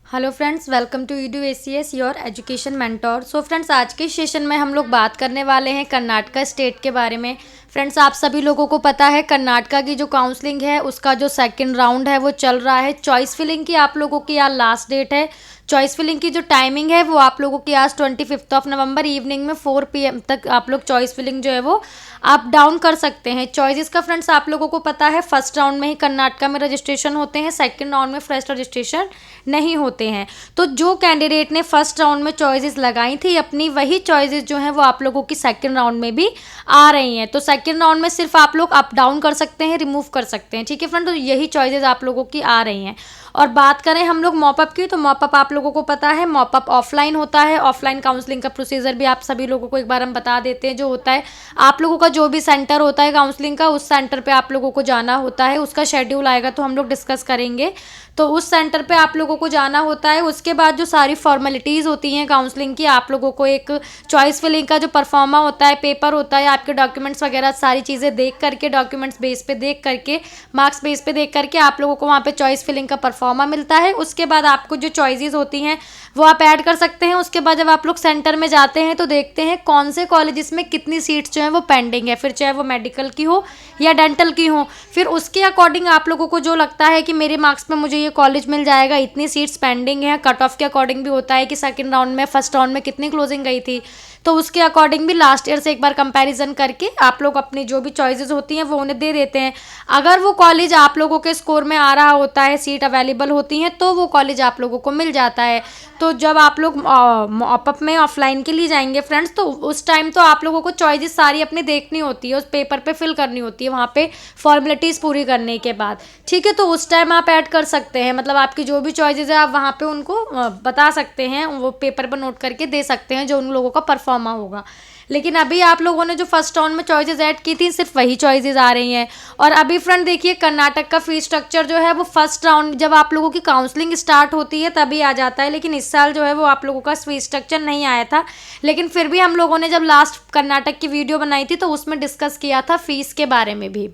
Hello friends, welcome to edu ACS your education mentor. So friends, आज के session में हम लोग बात करने वाले हैं कर्नाटका स्टेट के बारे में। फ्रेंड्स, आप सभी लोगों को पता है कर्नाटका की जो काउंसलिंग है उसका जो सेकंड राउंड है वो चल रहा है। चॉइस फिलिंग की आप लोगों की आज लास्ट डेट है। चॉइस फिलिंग की जो टाइमिंग है वो आप लोगों की आज 25 नवंबर इवनिंग में 4 PM तक आप लोग चॉइस फिलिंग जो है वो अप डाउन कर सकते हैं। चॉइसेस का फ्रेंड्स आप लोगों को पता है फर्स्ट राउंड में ही कर्नाटका में रजिस्ट्रेशन होते हैं, सेकंड राउंड में फ्रेश रजिस्ट्रेशन नहीं होते हैं। तो जो कैंडिडेट ने फर्स्ट राउंड में चॉइसेस लगाई थी अपनी, वही चॉइसेस जो हैं वो आप लोगों की सेकंड राउंड में भी आ रही हैं। तो सेकंड राउंड में सिर्फ आप लोग अप डाउन कर सकते हैं, रिमूव कर सकते हैं। ठीक है फ्रेंड, तो यही चॉइसेस आप लोगों की आ रही हैं। और बात करें हम लोग मॉपअप की, तो मॉपअप आप लोगों को पता है मॉपअप ऑफलाइन होता है। ऑफलाइन काउंसलिंग का प्रोसीजर भी आप सभी लोगों को एक बार हम बता देते हैं। जो होता है आप लोगों का जो भी सेंटर होता है काउंसलिंग का, उस सेंटर पे आप लोगों को जाना होता है। उसका शेड्यूल आएगा तो हम लोग डिस्कस करेंगे। तो उस सेंटर पे आप लोगों को जाना होता है। उसके बाद जो सारी फॉर्मेलिटीज़ होती हैं काउंसलिंग की, आप लोगों को एक चॉइस फिलिंग का जो परफॉर्मा होता है, पेपर होता है, आपके डॉक्यूमेंट्स वगैरह सारी चीज़ें देख करके, डॉक्यूमेंट्स बेस पे देख करके, मार्क्स बेस पे देख करके आप लोगों को वहाँ पे चॉइस फिलिंग का परफॉर्मा मिलता है। उसके बाद आपको जो चॉइसेस होती हैं वो आप ऐड कर सकते हैं। उसके बाद जब आप लोग सेंटर में जाते हैं तो देखते हैं कौन से कॉलेजेस में कितनी सीट्स जो हैं वो पेंडिंग है, फिर चाहे वो मेडिकल की हो या डेंटल की हो। फिर उसके अकॉर्डिंग आप लोगों को जो लगता है कि मेरे मार्क्स पे मुझे ये कॉलेज मिल जाएगा, इतनी सीट्स पेंडिंग है, कट ऑफ के अकॉर्डिंग भी होता है कि सेकंड राउंड में फर्स्ट राउंड में कितनी क्लोजिंग गई थी, तो उसके अकॉर्डिंग भी लास्ट ईयर से एक बार कंपैरिजन करके आप लोग अपनी जो भी चॉइसेस होती हैं वो उन्हें दे देते हैं। अगर वो कॉलेज आप लोगों के स्कोर में आ रहा होता है, सीट अवेलेबल होती हैं, तो वो कॉलेज आप लोगों को मिल जाता है। तो जब आप लोग मॉपअप में ऑफलाइन के लिए जाएंगे फ्रेंड्स, तो उस टाइम तो आप लोगों को चॉइसेस सारी अपनी देखनी होती है, उस पेपर पे फिल करनी होती है वहाँ पे फॉर्मेलिटीज़ पूरी करने के बाद। ठीक है, तो उस टाइम आप ऐड कर सकते हैं, मतलब आपकी जो भी चॉइसेस है आप वहाँ पे उनको बता सकते हैं, वो पेपर पर नोट करके दे सकते हैं जो उन लोगों का परफॉर्मा होगा। लेकिन अभी आप लोगों ने जो फर्स्ट राउंड में चॉइसेस ऐड की थी, सिर्फ वही चॉइसेस आ रही हैं। और अभी फ्रेंड देखिए, कर्नाटक का फीस स्ट्रक्चर जो है वो फर्स्ट राउंड जब आप लोगों की काउंसलिंग स्टार्ट होती है तभी आ जाता है। लेकिन इस साल जो है वो आप लोगों का फीस स्ट्रक्चर नहीं आया था। लेकिन फिर भी हम लोगों ने जब लास्ट कर्नाटक की वीडियो बनाई थी तो उसमें डिस्कस किया था फीस के बारे में भी।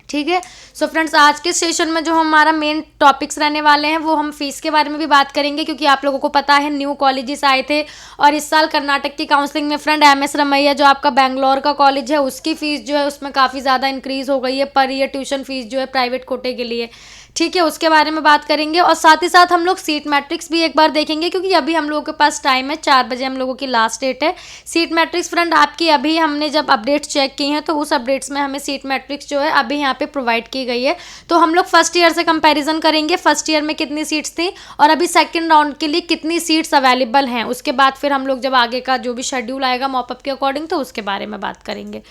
ठीक है, सो फ्रेंड्स, आज के सेशन में जो हमारा मेन टॉपिक्स रहने वाले हैं वो हम फीस के बारे में भी बात करेंगे, क्योंकि आप लोगों को पता है न्यू कॉलेजेस आए थे। और इस साल कर्नाटक की काउंसलिंग में फ्रेंड MS रमैया जो आपका बेंगलोर का कॉलेज है, उसकी फ़ीस जो है उसमें काफ़ी ज़्यादा इंक्रीज़ हो गई है पर ईयर ट्यूशन फीस जो है प्राइवेट कोटे के लिए। ठीक है, उसके बारे में बात करेंगे। और साथ ही साथ हम लोग सीट मैट्रिक्स भी एक बार देखेंगे, क्योंकि अभी हम लोगों के पास टाइम है, 4 बजे हम लोगों की लास्ट डेट है। सीट मैट्रिक्स फ्रेंड आपकी अभी हमने जब अपडेट्स चेक की हैं तो उस अपडेट्स में हमें सीट मैट्रिक्स जो है अभी यहाँ पे प्रोवाइड की गई है। तो हम लोग फर्स्ट ईयर से कंपैरिजन करेंगे, फर्स्ट ईयर में कितनी सीट्स थी और अभी सेकेंड राउंड के लिए कितनी सीट्स अवेलेबल हैं। उसके बाद फिर हम लोग जब आगे का जो भी शेड्यूल आएगा मॉपअप के अकॉर्डिंग, तो उसके बारे में बात करेंगे।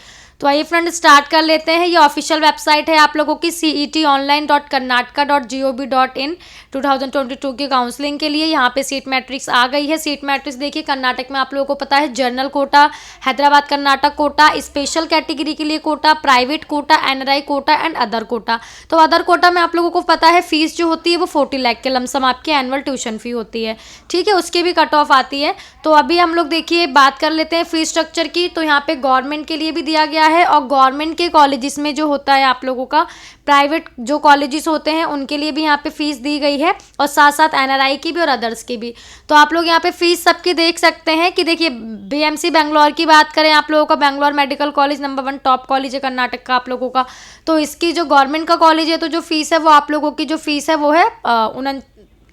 तो आइए फ्रेंड स्टार्ट कर लेते हैं। ये ऑफिशियल वेबसाइट है आप लोगों की cetonline.karnataka.gov.in 2022 की काउंसलिंग के लिए। यहाँ पे सीट मैट्रिक्स आ गई है। सीट मैट्रिक्स देखिए, कर्नाटक में आप लोगों को पता है general quota, Hyderabad Karnataka quota, special category के लिए quota, private quota, NRI quota and other quota. तो अदर कोटा में आप लोगों को पता है फीस जो होती है वो 40 लाख के लमसम आपकी एनुअल ट्यूशन फी होती है। ठीक है, उसकी भी कट ऑफ आती है। तो अभी हम लोग देखिए बात कर लेते हैं फीस स्ट्रक्चर की। तो यहाँ पे गवर्नमेंट के लिए भी दिया गया है और गवर्नमेंट के कॉलेजेस में जो होता है आप लोगों का, प्राइवेट जो कॉलेजेस होते हैं उनके लिए भी यहाँ पे फीस दी गई है, और साथ साथ NRI की भी और अदर्स की भी। तो आप लोग यहाँ पे फीस सबकी देख सकते हैं कि देखिए BMC बेंगलोर की बात करें, आप लोगों का Bangalore medical college number 1 top college है कर्नाटक का आप लोगों का। तो इसकी जो गवर्नमेंट का कॉलेज है, तो जो फीस है वो आप लोगों की जो फीस है वो है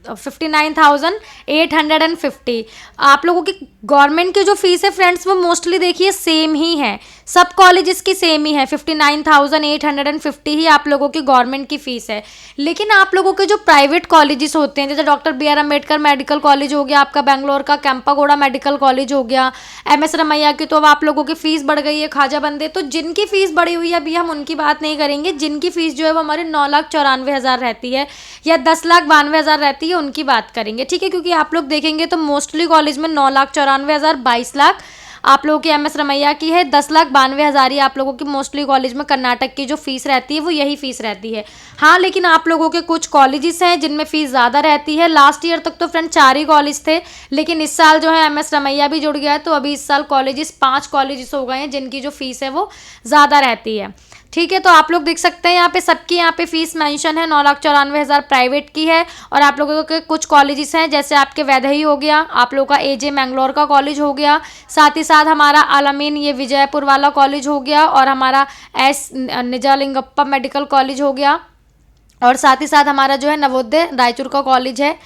59,850। आप लोगों की गवर्नमेंट की जो फीस है फ्रेंड्स वो मोस्टली देखिए सेम ही है, सब कॉलेजेस की सेम ही है, 59,850 ही आप लोगों की गवर्नमेंट की फ़ीस है। लेकिन आप लोगों के जो प्राइवेट कॉलेजेस होते हैं, जैसे doctor BR Ambedkar medical college हो गया आपका बेंगलोर का, कैंपागोड़ा मेडिकल कॉलेज हो गया, MS रमैया की, तो अब आप लोगों की फ़ीस बढ़ गई है, ख्वाजा बंदे। तो जिनकी फ़ीस बढ़ी हुई है अभी हम उनकी बात नहीं करेंगे। जिनकी फ़ीस जो है वो हमारे 9,94,000 रहती है या 10,92,000 रहती है, उनकी बात करेंगे। ठीक है, क्योंकि आप लोग देखेंगे तो मोस्टली कॉलेज में 9,94,000, 22 लाख आप लोगों की MS रमैया की है, 10,92,000 ही आप लोगों की मोस्टली कॉलेज में कर्नाटक की जो फीस रहती है वो यही फीस रहती है। हाँ, लेकिन आप लोगों के कुछ कॉलेजेस हैं जिनमें फीस ज़्यादा रहती है। लास्ट ईयर तक तो फ्रेंड 4 ही कॉलेज थे, लेकिन इस साल जो है MS रमैया भी जुड़ गया है, तो अभी इस साल कॉलेजेस 5 कॉलेजेस हो गए हैं जिनकी जो फीस है वो ज़्यादा रहती है। ठीक है, तो आप लोग देख सकते हैं यहाँ पे सबकी यहाँ पे फीस मेंशन है। 9,94,000 प्राइवेट की है और आप लोगों के कुछ कॉलेजेस हैं जैसे आपके वैदेही हो गया, आप लोगों का एजे मैंगलोर का कॉलेज हो गया, साथ ही साथ हमारा आलमीन ये विजयपुर वाला कॉलेज हो गया और हमारा एस निजालिंगप्पा मेडिकल कॉलेज हो गया और साथ ही साथ हमारा जो है नवोदय रायचूर का कॉलेज है,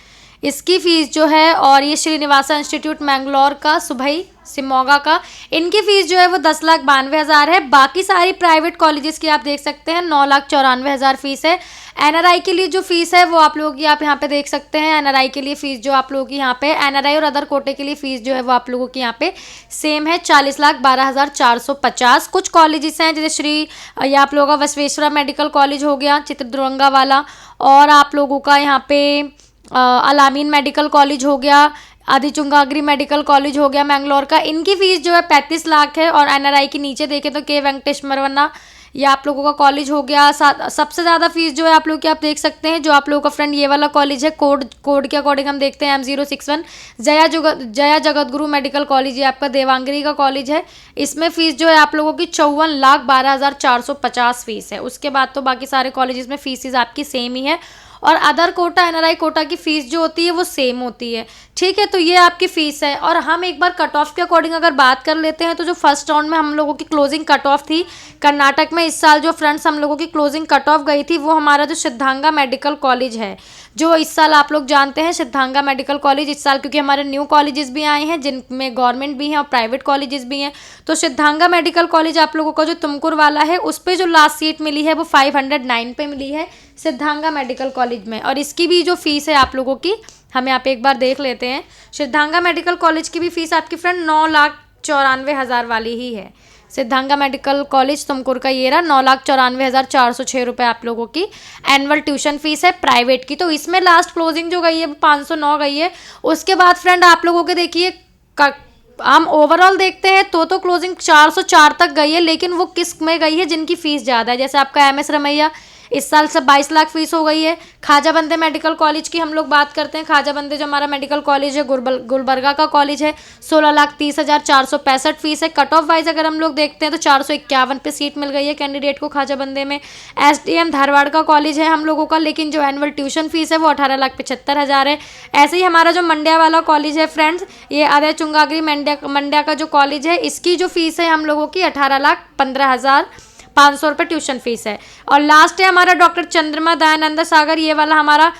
इसकी फ़ीस जो है, और ये श्रीनिवासा इंस्टीट्यूट मैंगलोर का सुभई सिमोगा का, इनकी फ़ीस जो है वो 10,92,000 है। बाकी सारी प्राइवेट कॉलेजेस की आप देख सकते हैं 9,94,000 फ़ीस है। एनआरआई के लिए जो फ़ीस है वो आप लोगों की आप यहाँ पे देख सकते हैं। एनआरआई के लिए फ़ीस जो आप लोगों की यहाँ पे एनआरआई और अदर कोटे के लिए फ़ीस जो है वो आप लोगों की यहाँ पे सेम है 40,12,450। कुछ कॉलेजेस हैं जैसे श्री ये आप लोगों का बसवेश्वरा मेडिकल कॉलेज हो गया चित्रदुर्गा वाला, और आप लोगों का यहाँ पे अलामीन मेडिकल कॉलेज हो गया, आदिचुंगाग्री मेडिकल कॉलेज हो गया मैंगलोर का, इनकी फ़ीस जो है 35 लाख है। और एनआरआई के नीचे देखें तो के वेंकटेश मरवन्ना ये आप लोगों का कॉलेज हो गया। सबसे ज़्यादा फीस जो है आप लोग की आप देख सकते हैं, जो आप लोगों का फ्रेंड ये वाला कॉलेज है, कोड के अकॉर्डिंग हम देखते हैं M061 जया जगतगुरु मेडिकल कॉलेज, ये आपका देवांगरी का कॉलेज है। इसमें फ़ीस जो है आप लोगों की 54,12,450 फ़ीस है। उसके बाद तो बाकी सारे कॉलेजेस में फ़ीसिस आपकी सेम ही है और अदर कोटा एनआरआई कोटा की फ़ीस जो होती है वो सेम होती है। ठीक है, तो ये आपकी फ़ीस है। और हम एक बार कट ऑफ के अकॉर्डिंग अगर बात कर लेते हैं तो जो फर्स्ट राउंड में हम लोगों की क्लोजिंग कट ऑफ थी कर्नाटक में, इस साल जो फ्रेंड्स हम लोगों की क्लोजिंग कट ऑफ गई थी वो हमारा जो सिद्धांगा मेडिकल कॉलेज है, जो इस साल आप लोग जानते हैं सिद्धांगा मेडिकल कॉलेज इस साल, क्योंकि हमारे न्यू कॉलेजेस भी आए हैं जिनमें गवर्नमेंट भी हैं और प्राइवेट कॉलेजेस भी हैं। तो सिद्धांगा मेडिकल कॉलेज आप लोगों का जो तुमकुर वाला है उस पर जो लास्ट सीट मिली है वो 509 पे मिली है सिद्धांगा मेडिकल कॉलेज में। और इसकी भी जो फीस है आप लोगों की हम यहाँ पे एक बार देख लेते हैं। सिद्धांगा मेडिकल कॉलेज की भी फीस आपकी फ्रेंड 9,94,000 वाली ही है। सिद्धांगा मेडिकल कॉलेज तुमकुर का ये रहा 9,94,406 रुपये आप लोगों की एनुअल ट्यूशन फीस है प्राइवेट की। तो इसमें लास्ट क्लोजिंग जो गई है वो 509 गई है। उसके बाद फ्रेंड आप लोगों के देखिए हम ओवरऑल देखते हैं तो क्लोजिंग 404 तक गई है, लेकिन वो किस में गई है जिनकी फ़ीस ज़्यादा है। जैसे आपका MS रमैया इस साल से 22 लाख फीस हो गई है। ख्वाजा बंदे मेडिकल कॉलेज की हम लोग बात करते हैं, ख्वाजा बंदे जो हमारा मेडिकल कॉलेज है गुलबर्गा का कॉलेज है, 16,30,465 फीस है। कट ऑफ वाइज अगर हम लोग देखते हैं तो 451 पे सीट मिल गई है कैंडिडेट को ख्वाजा बंदे में। SDM धारवाड़ का कॉलेज है हम लोगों का, लेकिन जो एनुअल ट्यूशन फीस है वो 18,75,000 है। ऐसे ही हमारा जो मंड्या वाला कॉलेज है फ्रेंड्स, ये आदय चुंगागरी मंड्या का जो कॉलेज है, इसकी जो फीस है हम लोगों की 18,15,500 रुपये ट्यूशन फीस है। और लास्ट है हमारा डॉक्टर चंद्रमा दयानंद सागर, ये वाला हमारा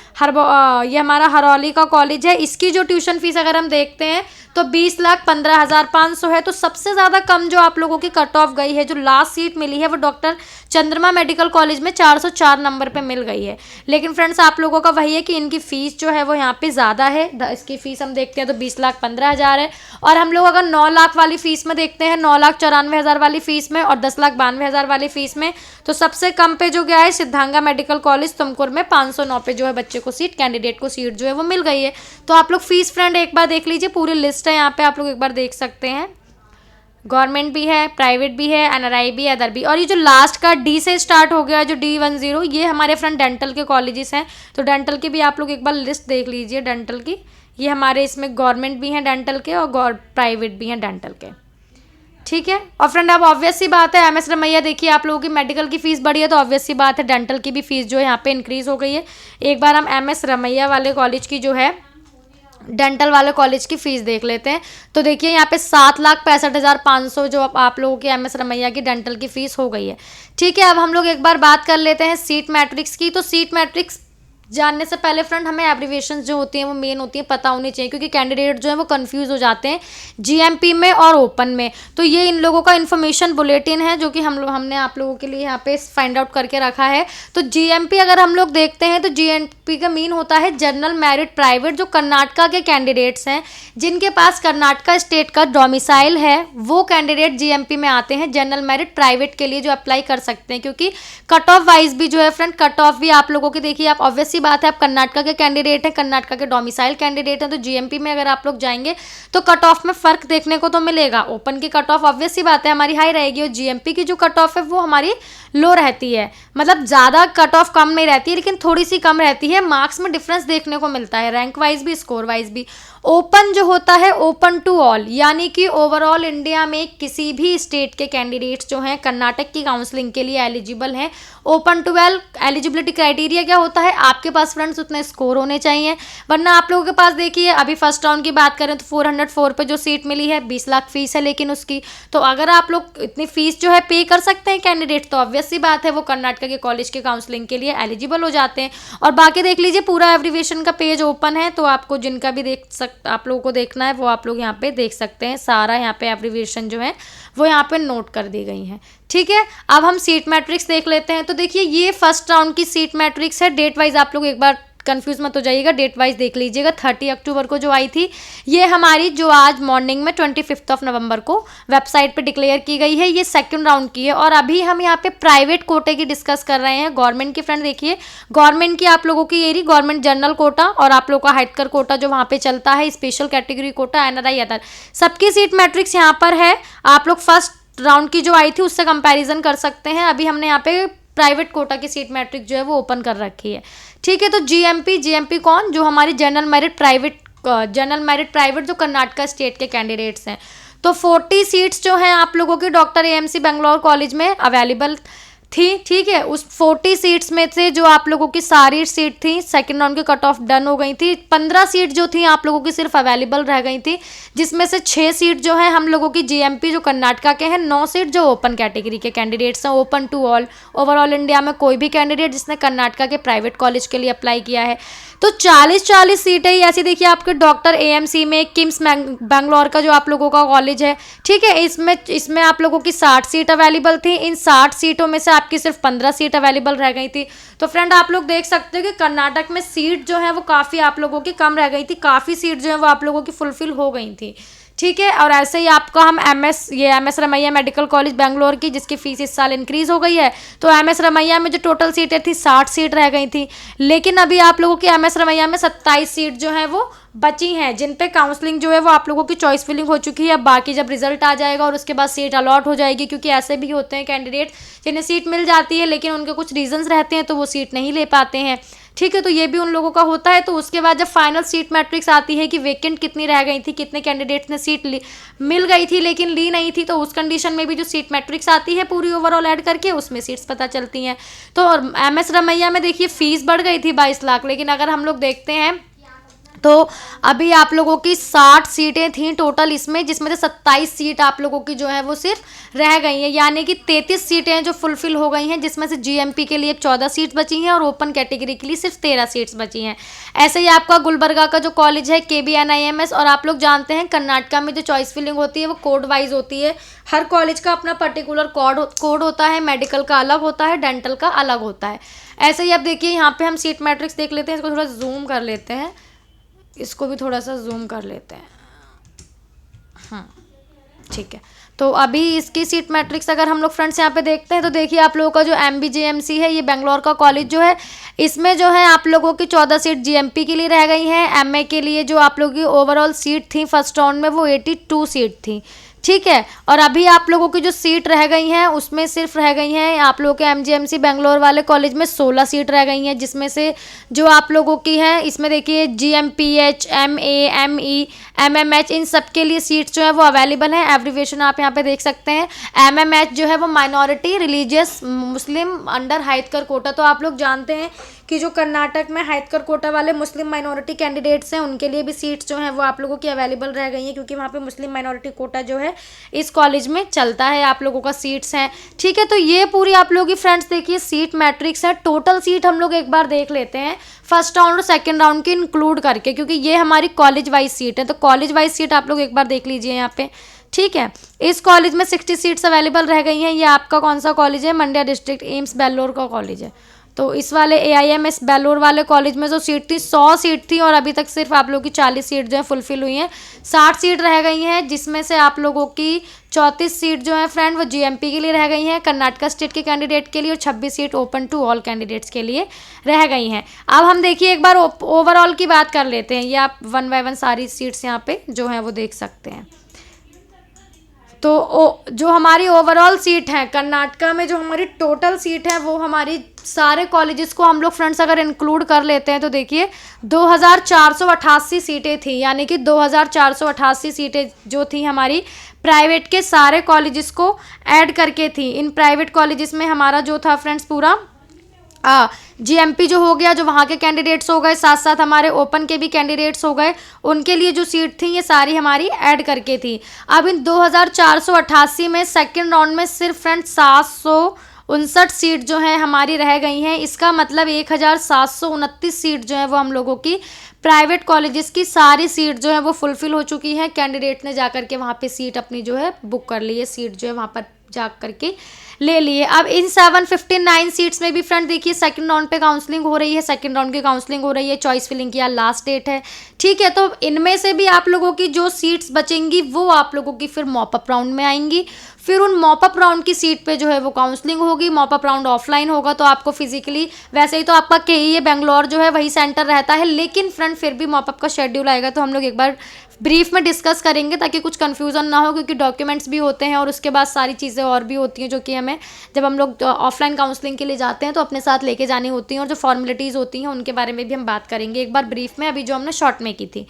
ये हमारा हरौली का कॉलेज है। इसकी जो ट्यूशन फीस अगर हम देखते हैं तो 20,15,500 है। तो सबसे ज़्यादा कम जो आप लोगों की कट ऑफ गई है, जो लास्ट सीट मिली है वो डॉक्टर चंद्रमा मेडिकल कॉलेज में 404 नंबर पे मिल गई है। लेकिन फ्रेंड्स आप लोगों का वही है कि इनकी फ़ीस जो है वो यहाँ पे ज़्यादा है। इसकी फ़ीस हम देखते हैं तो 20,15,000 है। और हम लोग अगर 9 लाख वाली फ़ीस में देखते हैं, 9,94,000 वाली फ़ीस में और 10,92,000 वाली फ़ीस में, तो सबसे कम पे जो गया है सिद्धांगा मेडिकल कॉलेज तुमकुर में 509 पे जो है बच्चे को सीट, कैंडिडेट को सीट जो है वो मिल गई है। तो आप लोग फीस फ्रेंड एक बार देख लीजिए, पूरी लिस्ट है यहाँ पे, आप लोग एक बार देख सकते हैं। गवर्नमेंट भी है, प्राइवेट भी है, एनआरआई भी है, अदर भी। और ये जो लास्ट का D से स्टार्ट हो गया जो D10, ये हमारे फ्रेंड डेंटल के कॉलेजेस हैं। तो डेंटल की भी आप लोग एक बार लिस्ट देख लीजिए डेंटल की। ये हमारे इसमें गवर्नमेंट भी हैं डेंटल के और प्राइवेट भी हैं डेंटल के। ठीक है, और फ्रेंड अब ऑब्वियस सी बात है MS रमैया देखिए आप लोगों की मेडिकल की फ़ीस बढ़ी है तो ऑब्वियस सी बात है डेंटल की भी फ़ीस जो है यहाँ पे इंक्रीज़ हो गई है। एक बार हम MS रमैया वाले कॉलेज की जो है डेंटल वाले कॉलेज की फ़ीस देख लेते हैं। तो देखिए यहाँ पे 7,65,500 जो आप लोगों की MS रमैया की डेंटल की फ़ीस हो गई है। ठीक है, अब हम लोग एक बार बात कर लेते हैं सीट मैट्रिक्स की। तो सीट मैट्रिक्स जानने से पहले फ्रेंड हमें एब्रीविएशंस जो होती हैं वो मेन होती हैं पता होनी चाहिए, क्योंकि कैंडिडेट जो है वो कंफ्यूज हो जाते हैं GMP में और ओपन में। तो ये इन लोगों का इन्फॉर्मेशन बुलेटिन है जो कि हमने आप लोगों के लिए यहाँ पे फाइंड आउट करके रखा है। तो GMP अगर हम लोग देखते हैं तो GMP का मीन होता है जनरल मेरिट प्राइवेट। जो कर्नाटका के कैंडिडेट्स हैं जिनके पास कर्नाटका स्टेट का डोमिसाइल है वो कैंडिडेट GMP में आते हैं जनरल मेरिट प्राइवेट के लिए जो अप्लाई कर सकते हैं, क्योंकि कट ऑफ वाइज भी जो है फ्रेंड कट ऑफ भी आप लोगों की देखिए आप ऑब्वियस सी बात है आप कर्नाटका के कैंडिडेट हैं, कर्नाटका के डोमिसाइल कैंडिडेट हैं, तो जीएमपी में अगर आप लोग जाएंगे तो कट ऑफ में फ़र्क देखने को तो मिलेगा। ओपन की कट ऑफ ऑब्वियस सी बात है हमारी हाई रहेगी और जीएमपी की जो कट ऑफ है वो हमारी लो रहती है, मतलब ज़्यादा कट ऑफ कम नहीं रहती है लेकिन थोड़ी सी कम रहती है। मार्क्स में डिफरेंस देखने को मिलता है, रैंक वाइज भी स्कोर वाइज भी। ओपन जो होता है ओपन टू ऑल, यानी कि ओवरऑल इंडिया में किसी भी स्टेट के कैंडिडेट्स जो हैं कर्नाटक की काउंसलिंग के लिए एलिजिबल हैं। Open to all eligibility criteria क्या होता है, आपके पास फ्रेंड्स उतने स्कोर होने चाहिए, वरना आप लोगों के पास देखिए अभी फर्स्ट राउंड की बात करें तो 404 पे जो सीट मिली है 20 लाख फीस है लेकिन उसकी, तो अगर आप लोग इतनी फीस जो है पे कर सकते हैं कैंडिडेट तो ऑब्वियस सी बात है वो कर्नाटक के कॉलेज के काउंसलिंग के लिए एलिजिबल हो जाते हैं। और बाकी देख लीजिए पूरा एब्रीविएशन का पेज ओपन है, तो आपको जिनका भी आप लोगों को देखना है वो आप लोग यहाँ पे देख सकते हैं, सारा यहाँ पे एब्रीविएशन जो है वो यहाँ पे नोट कर दी गई है। ठीक है, अब हम सीट मैट्रिक्स देख लेते हैं। तो देखिए ये फर्स्ट राउंड की सीट मैट्रिक्स है, डेट वाइज आप लोग एक बार कंफ्यूज मत हो जाइएगा, डेट वाइज देख लीजिएगा। 30 अक्टूबर को जो आई थी ये हमारी जो आज मॉर्निंग में 25 नवंबर को वेबसाइट पे डिक्लेयर की गई है, ये सेकंड राउंड की है। और अभी हम यहाँ पे प्राइवेट कोटे की डिस्कस कर रहे हैं। गवर्नमेंट की फ्रेंड देखिए, गवर्नमेंट की आप लोगों की ये रही गवर्नमेंट जनरल कोटा और आप लोगों का हाइटकर कोटा जो वहाँ पे चलता है, special category quota, NRI other, सबकी सीट मैट्रिक्स यहाँ पर है। आप लोग फर्स्ट राउंड की जो आई थी उससे कंपेरिजन कर सकते हैं। अभी हमने यहाँ पे प्राइवेट कोटा की सीट मैट्रिक जो है वो ओपन कर रखी है। ठीक है, तो जीएमपी कौन, जो हमारी जनरल मेरिट प्राइवेट जो कर्नाटका स्टेट के कैंडिडेट्स हैं। तो 40 सीट्स जो हैं आप लोगों की डॉक्टर एएमसी बेंगलोर कॉलेज में अवेलेबल थी। ठीक है, उस 40 सीट्स में से जो आप लोगों की सारी सीट थी सेकंड राउंड की कट ऑफ डन हो गई थी। 15 सीट जो थी आप लोगों की सिर्फ अवेलेबल रह गई थी, जिसमें से 6 सीट जो है हम लोगों की जीएमपी जो कर्नाटका के हैं, 9 सीट जो ओपन कैटेगरी के कैंडिडेट्स हैं, open to all, overall India में कोई भी कैंडिडेट जिसने कर्नाटका के प्राइवेट कॉलेज के लिए अप्लाई किया है। तो 40 सीटें ही ऐसी देखिए आपके डॉक्टर एएमसी में, किम्स बैंगलोर का जो आप लोगों का कॉलेज है। ठीक है, इसमें आप लोगों की 60 सीट अवेलेबल थी। इन 60 सीटों में से आपकी सिर्फ 15 सीट अवेलेबल रह गई थी। तो फ्रेंड आप लोग देख सकते हो कि कर्नाटक में सीट जो है वो काफ़ी आप लोगों की कम रह गई थी, काफ़ी सीट जो है वो आप लोगों की फुलफिल हो गई थी। ठीक है, और ऐसे ही आपका हम MS Ramaiah medical college Bangalore की, जिसकी फीस इस साल इंक्रीज हो गई है, तो एमएस रमैया में जो टोटल सीटें थी 60 सीट रह गई थी, लेकिन अभी आप लोगों की एमएस रमैया में 27 सीट जो है वो बची हैं, जिन पे काउंसलिंग जो है वो आप लोगों की चॉइस फिलिंग हो चुकी है। बाकी जब रिजल्ट आ जाएगा और उसके बाद सीट अलॉट हो जाएगी, क्योंकि ऐसे भी होते हैं कैंडिडेट जिन्हें सीट मिल जाती है लेकिन उनके कुछ रीजंस रहते हैं तो वो सीट नहीं ले पाते हैं। ठीक है, तो ये भी उन लोगों का होता है। तो उसके बाद जब फाइनल सीट मैट्रिक्स आती है कि वैकेंट कितनी रह गई थी, कितने कैंडिडेट्स ने सीट मिल गई थी लेकिन ली नहीं थी, तो उस कंडीशन में भी जो सीट मैट्रिक्स आती है पूरी ओवरऑल ऐड करके उसमें सीट्स पता चलती हैं। तो एमएस रमैया में देखिए फीस बढ़ गई थी 22 लाख, लेकिन अगर हम लोग देखते हैं तो अभी आप लोगों की 60 सीटें थी टोटल इसमें, जिसमें से 27 सीट आप लोगों की जो है वो सिर्फ रह गई हैं, यानी कि 33 सीटें जो फुलफिल हो गई हैं, जिसमें से जीएमपी के लिए 14 सीट बची हैं और ओपन कैटेगरी के लिए सिर्फ 13 सीट्स बची हैं। ऐसे ही आपका गुलबर्गा का जो कॉलेज है KBNIMS, और आप लोग जानते हैं कर्नाटका में जो चॉइस फिलिंग होती है वो कोड वाइज होती है, हर कॉलेज का अपना पर्टिकुलर कोड होता है, मेडिकल का अलग होता है, डेंटल का अलग होता है। ऐसे ही अब देखिए यहाँ पे हम सीट मैट्रिक्स देख लेते हैं, इसको थोड़ा जूम कर लेते हैं, इसको भी थोड़ा सा जूम कर लेते हैं। ठीक है, तो अभी इसकी सीट मैट्रिक्स अगर हम लोग फ्रेंड्स यहाँ पे देखते हैं तो देखिए आप लोगों का जो MBJMC है, ये बेंगलोर का कॉलेज जो है, इसमें जो है आप लोगों की 14 सीट जीएमपी के लिए रह गई हैं। MA के लिए जो आप लोगों की ओवरऑल सीट थी फर्स्ट राउंड में वो 82 सीट थी। ठीक है, और अभी आप लोगों की जो सीट रह गई हैं उसमें सिर्फ रह गई हैं आप लोगों के MGMC बेंगलोर वाले कॉलेज में 16 सीट रह गई हैं, जिसमें से जो आप लोगों की हैं इसमें देखिए GMPH, MA, ME, MMH, इन सब के लिए सीट्स जो है वो अवेलेबल हैं। एब्रीविएशन आप यहाँ पे देख सकते हैं। MMH जो है वो माइनॉरिटी रिलीजियस मुस्लिम अंडर हाइटकर कोटा। तो आप लोग जानते हैं कि जो कर्नाटक में हाइटकर कोटा वाले मुस्लिम माइनॉरिटी कैंडिडेट्स हैं उनके लिए भी सीट्स जो हैं वो आप लोगों की अवेलेबल रह गई हैं, क्योंकि वहाँ पे मुस्लिम माइनॉरिटी कोटा जो है इस कॉलेज में चलता है, आप लोगों का सीट्स हैं। ठीक है, तो ये पूरी आप लोगों की फ्रेंड्स देखिए सीट मैट्रिक्स है। टोटल सीट हम लोग एक बार देख लेते हैं फर्स्ट राउंड और सेकेंड राउंड की इंक्लूड करके, क्योंकि ये हमारी कॉलेज वाइज सीट है। तो कॉलेज वाइज सीट आप लोग एक बार देख लीजिए यहाँ पे। ठीक है, इस कॉलेज में 60 सीट्स अवेलेबल रह गई हैं। ये आपका कौन सा कॉलेज है, मंड्या डिस्ट्रिक्ट एम्स बेल्लोर का कॉलेज है। तो इस वाले AIMS बेलोर वाले कॉलेज में जो सीट थी 100 सीट थी और अभी तक सिर्फ आप लोगों की 40 सीट जो है फुलफिल हुई हैं। 60 सीट रह गई हैं, जिसमें से आप लोगों की 34 सीट जो है फ्रेंड वो GMP के लिए रह गई हैं, कर्नाटका स्टेट के कैंडिडेट के लिए, और 26 seat open to all candidates के लिए रह गई हैं। अब हम देखिए एक बार ओवरऑल की बात कर लेते हैं। ये आप 1 बाय 1 सारी सीट्स यहाँ पे जो हैं वो देख सकते हैं। तो जो हमारी ओवरऑल सीट है कर्नाटका में, जो हमारी टोटल सीट है वो हमारी सारे कॉलेजेस को हम लोग फ्रेंड्स अगर इंक्लूड कर लेते हैं तो देखिए 2488 सीटें थी, यानी कि 2488 सीटें जो थी हमारी प्राइवेट के सारे कॉलेजेस को ऐड करके थी। इन प्राइवेट कॉलेजेस में हमारा जो था फ्रेंड्स पूरा GMP जो हो गया, जो वहाँ के कैंडिडेट्स हो गए, साथ साथ हमारे ओपन के भी कैंडिडेट्स हो गए, उनके लिए जो सीट थी ये सारी हमारी ऐड करके थी। अब इन 2488 में सेकंड राउंड में सिर्फ फ्रेंड्स 759 सीट जो है हमारी रह गई हैं। इसका मतलब 1729 सीट जो है वो हम लोगों की प्राइवेट कॉलेजेस की सारी सीट जो है वो फुलफिल हो चुकी हैं। कैंडिडेट ने जा करके वहाँ पे सीट अपनी जो है बुक कर ली है, सीट जो है वहाँ पर जा करके ले लिए। अब इन 759 सीट्स में भी फ्रेंड देखिए सेकंड राउंड पे काउंसलिंग हो रही है, सेकंड राउंड की काउंसलिंग हो रही है, चॉइस फिलिंग की लास्ट डेट है, ठीक है। तो इनमें से भी आप लोगों की जो सीट्स बचेंगी वो आप लोगों की फिर मॉपअप राउंड में आएंगी। फिर उन मॉपअप राउंड की सीट पे जो है वो काउंसलिंग होगी। मॉपअप राउंड ऑफलाइन होगा, तो आपको फिजिकली, वैसे ही तो आपका KEA बेंगलोर जो है वही सेंटर रहता है, लेकिन फ्रेंड फिर भी मॉपअप का शेड्यूल आएगा तो हम लोग एक बार ब्रीफ में डिस्कस करेंगे ताकि कुछ कन्फ्यूज़न ना हो, क्योंकि डॉक्यूमेंट्स भी होते हैं और उसके बाद सारी चीज़ें और भी होती हैं जो कि हमें जब हम लोग ऑफलाइन काउंसलिंग के लिए जाते हैं तो अपने साथ लेके जानी होती हैं, और जो फॉर्मेलिटीज़ होती हैं उनके बारे में भी हम बात करेंगे एक बार ब्रीफ में, अभी जो हमने शॉर्ट में की थी,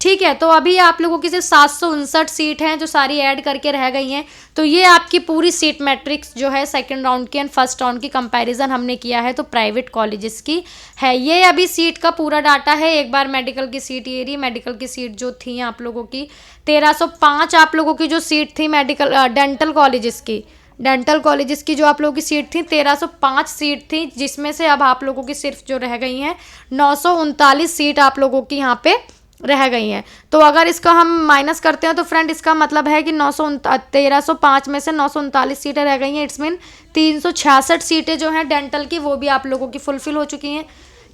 ठीक है। तो अभी आप लोगों की सिर्फ 759 सीट हैं जो सारी ऐड करके रह गई हैं। तो ये आपकी पूरी सीट मैट्रिक्स जो है सेकंड राउंड की एंड फर्स्ट राउंड की कंपैरिजन हमने किया है तो प्राइवेट कॉलेजेस की है। ये अभी सीट का पूरा डाटा है। एक बार मेडिकल की सीट ये रही, मेडिकल की सीट जो थी आप लोगों की 1305 आप लोगों की जो सीट थी मेडिकल डेंटल कॉलेजेस की जो आप लोगों की सीट थी 1305 सीट थी, जिसमें से अब आप लोगों की सिर्फ जो रह गई हैं 939 सीट आप लोगों की यहाँ पे रह गई हैं। तो अगर इसका हम माइनस करते हैं तो फ्रेंड इसका मतलब है कि 1305 में से 939 सीटें रह गई हैं, इट्स मीन 366 सीटें जो हैं डेंटल की वो भी आप लोगों की फुलफिल हो चुकी हैं,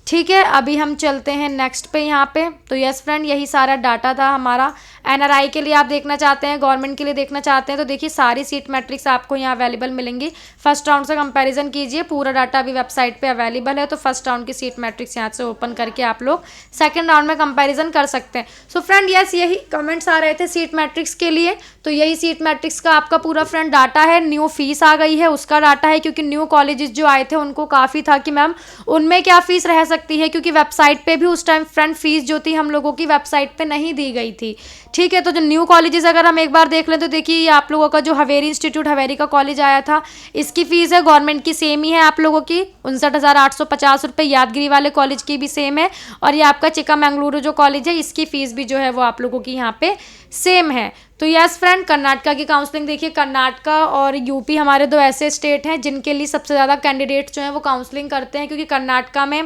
ठीक है। अभी हम चलते हैं नेक्स्ट पे यहाँ पे। तो यस फ्रेंड यही सारा डाटा था हमारा। NRI के लिए आप देखना चाहते हैं, गवर्नमेंट के लिए देखना चाहते हैं तो देखिए सारी सीट मैट्रिक्स आपको यहाँ अवेलेबल मिलेंगी। फर्स्ट राउंड से कंपैरिजन कीजिए, पूरा डाटा अभी वेबसाइट पे अवेलेबल है। तो फर्स्ट राउंड की सीट मैट्रिक्स यहाँ से ओपन करके आप लोग सेकेंड राउंड में कंपेरिजन कर सकते हैं। सो फ्रेंड यस यही कमेंट्स आ रहे थे सीट मैट्रिक्स के लिए, तो यही सीट मैट्रिक्स का आपका पूरा फ्रेंड डाटा है। न्यू फीस आ गई है उसका डाटा है, क्योंकि न्यू कॉलेजेस जो आए थे उनको काफ़ी था कि मैम उनमें क्या फ़ीस रह सकती है, क्योंकि वेबसाइट पे भी उस टाइम फ्रेंड फीस जो थी हम लोगों की वेबसाइट पे नहीं दी गई थी, ठीक है। तो जो न्यू कॉलेजेस अगर हम एक बार देख लें तो देखिए ये आप लोगों का जो हवेरी इंस्टीट्यूट हवेरी का कॉलेज आया था, इसकी फ़ीस है गवर्नमेंट की सेम ही है आप लोगों की 59,850 रुपये। यादगिरी वाले कॉलेज की भी सेम है, और ये आपका चिकामंगलुरु जो कॉलेज है इसकी फ़ीस भी जो है वो आप लोगों की यहाँ पे सेम है। तो यस फ्रेंड कर्नाटका की काउंसलिंग देखिए, कर्नाटका और यूपी हमारे दो ऐसे स्टेट हैं जिनके लिए सबसे ज़्यादा कैंडिडेट्स जो हैं वो काउंसलिंग करते हैं, क्योंकि कर्नाटका में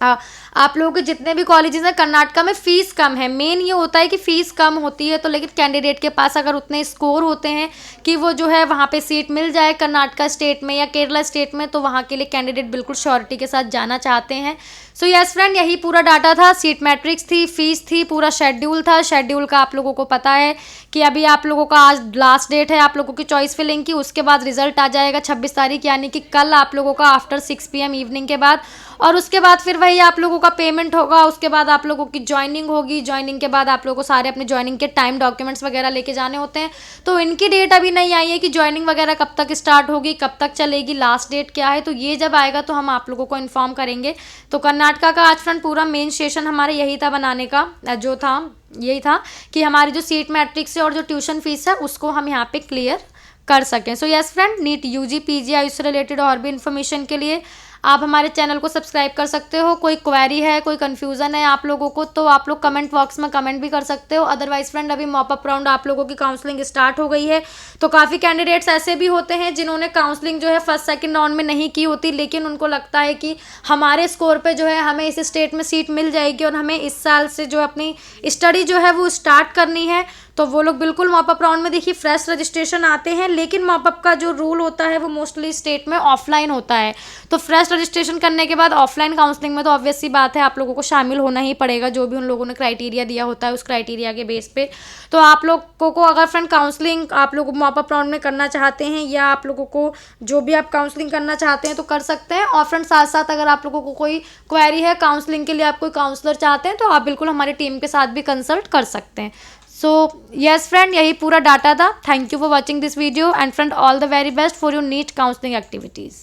आप लोगों के जितने भी कॉलेजेस हैं कर्नाटका में फ़ीस कम है। मेन ये होता है कि फ़ीस कम होती है, तो लेकिन कैंडिडेट के पास अगर उतने स्कोर होते हैं कि वो जो है वहाँ पे सीट मिल जाए कर्नाटका स्टेट में या केरला स्टेट में, तो वहाँ के लिए कैंडिडेट बिल्कुल श्योरिटी के साथ जाना चाहते हैं। सो यस फ्रेंड यही पूरा डाटा था, सीट मैट्रिक्स थी, फीस थी, पूरा शेड्यूल था। शेड्यूल का आप लोगों को पता है कि अभी आप लोगों का आज लास्ट डेट है आप लोगों की चॉइस फिलिंग की, उसके बाद रिजल्ट आ जाएगा 26 तारीख, यानी कि कल आप लोगों का आफ्टर 6 PM इवनिंग के बाद, और उसके बाद फिर वही आप लोगों का पेमेंट होगा, उसके बाद आप लोगों की ज्वाइनिंग होगी। ज्वाइनिंग के बाद आप लोगों को सारे अपने ज्वाइनिंग के टाइम डॉक्यूमेंट्स वगैरह लेके जाने होते हैं। तो इनकी डेट अभी नहीं आई है कि ज्वाइनिंग वगैरह कब तक स्टार्ट होगी, कब तक चलेगी, लास्ट डेट क्या है, तो ये जब आएगा तो हम आप लोगों को इन्फॉर्म करेंगे। तो कर्नाटका का आज फ्रेंड पूरा मेन सेशन हमारा यही था बनाने का, जो था यही था कि हमारी जो सीट मैट्रिक्स है और जो ट्यूशन फीस है उसको हम यहाँ पे क्लियर कर सकें। So yes friend NEET UG PG AYUSH से रिलेटेड और भी इन्फॉर्मेशन के लिए आप हमारे चैनल को सब्सक्राइब कर सकते हो। कोई क्वेरी है, कोई कन्फ्यूज़न है आप लोगों को, तो आप लोग कमेंट बॉक्स में कमेंट भी कर सकते हो। अदरवाइज फ्रेंड अभी मॉपअप राउंड आप लोगों की काउंसलिंग स्टार्ट हो गई है। तो काफ़ी कैंडिडेट्स ऐसे भी होते हैं जिन्होंने काउंसलिंग जो है फर्स्ट सेकंड राउंड में नहीं की होती, लेकिन उनको लगता है कि हमारे स्कोर पे जो है हमें इस स्टेट में सीट मिल जाएगी और हमें इस साल से जो अपनी स्टडी जो है वो स्टार्ट करनी है। तो वो लोग बिल्कुल मॉप अप राउंड में देखिए फ्रेश रजिस्ट्रेशन आते हैं, लेकिन मॉप अप का जो रूल होता है वो मोस्टली स्टेट में ऑफलाइन होता है। तो फ्रेश रजिस्ट्रेशन करने के बाद ऑफलाइन काउंसलिंग में तो ऑब्वियस सी बात है आप लोगों को शामिल होना ही पड़ेगा, जो भी उन लोगों ने क्राइटेरिया दिया होता है उस क्राइटेरिया के बेस पे। तो आप लोगों को अगर फ्रेंड काउंसलिंग आप लोग मॉप अप राउंड में करना चाहते हैं, या आप लोगों को जो भी आप काउंसलिंग करना चाहते हैं तो कर सकते हैं। और फ्रेंड साथ साथ अगर आप लोगों को कोई क्वेरी है काउंसलिंग के लिए, आप कोई काउंसलर चाहते हैं, तो आप बिल्कुल हमारी टीम के साथ भी कंसल्ट कर सकते हैं। सो यस फ्रेंड, यही पूरा डाटा था। Thank you for watching this video and friend all the very best for your NEET counselling activities.